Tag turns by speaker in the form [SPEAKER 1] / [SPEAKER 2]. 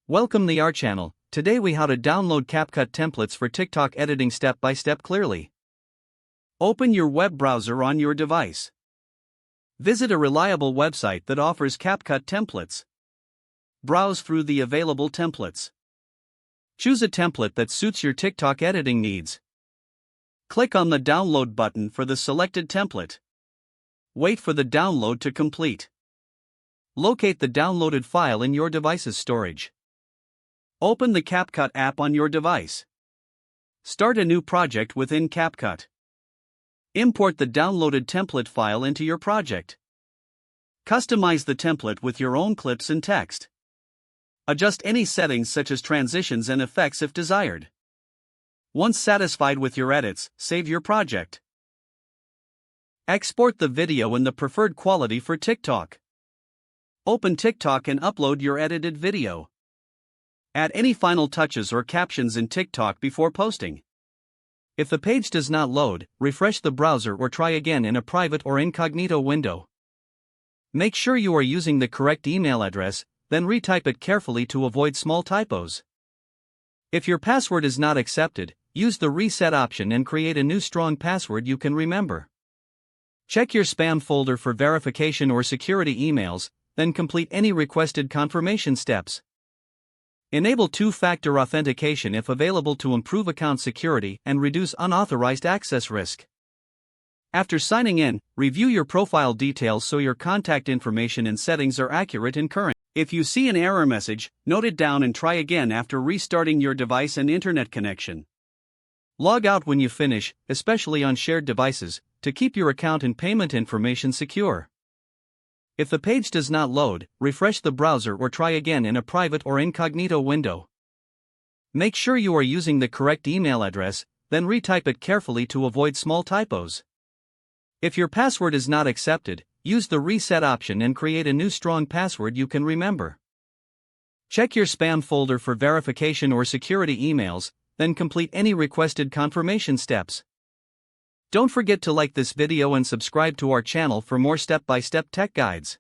[SPEAKER 1] Welcome to our channel. Today we how to download CapCut templates for TikTok editing step by step clearly. Open your web browser on your device. Visit a reliable website that offers CapCut templates. Browse through the available templates. Choose a template that suits your TikTok editing needs. Click on the download button for the selected template. Wait for the download to complete. Locate the downloaded file in your device's storage. Open the CapCut app on your device. Start a new project within CapCut. Import the downloaded template file into your project. Customize the template with your own clips and text. Adjust any settings such as transitions and effects if desired. Once satisfied with your edits, save your project. Export the video in the preferred quality for TikTok. Open TikTok and upload your edited video. Add any final touches or captions in TikTok before posting. If the page does not load, refresh the browser or try again in a private or incognito window. Make sure you are using the correct email address, then retype it carefully to avoid small typos. If your password is not accepted, use the reset option and create a new strong password you can remember. Check your spam folder for verification or security emails, then complete any requested confirmation steps. Enable two-factor authentication if available to improve account security and reduce unauthorized access risk. After signing in, review your profile details so your contact information and settings are accurate and current. If you see an error message, note it down and try again after restarting your device and internet connection. Log out when you finish, especially on shared devices, to keep your account and payment information secure. If the page does not load, refresh the browser or try again in a private or incognito window. Make sure you are using the correct email address, then retype it carefully to avoid small typos. If your password is not accepted, use the reset option and create a new strong password you can remember. Check your spam folder for verification or security emails, then complete any requested confirmation steps. Don't forget to like this video and subscribe to our channel for more step-by-step tech guides.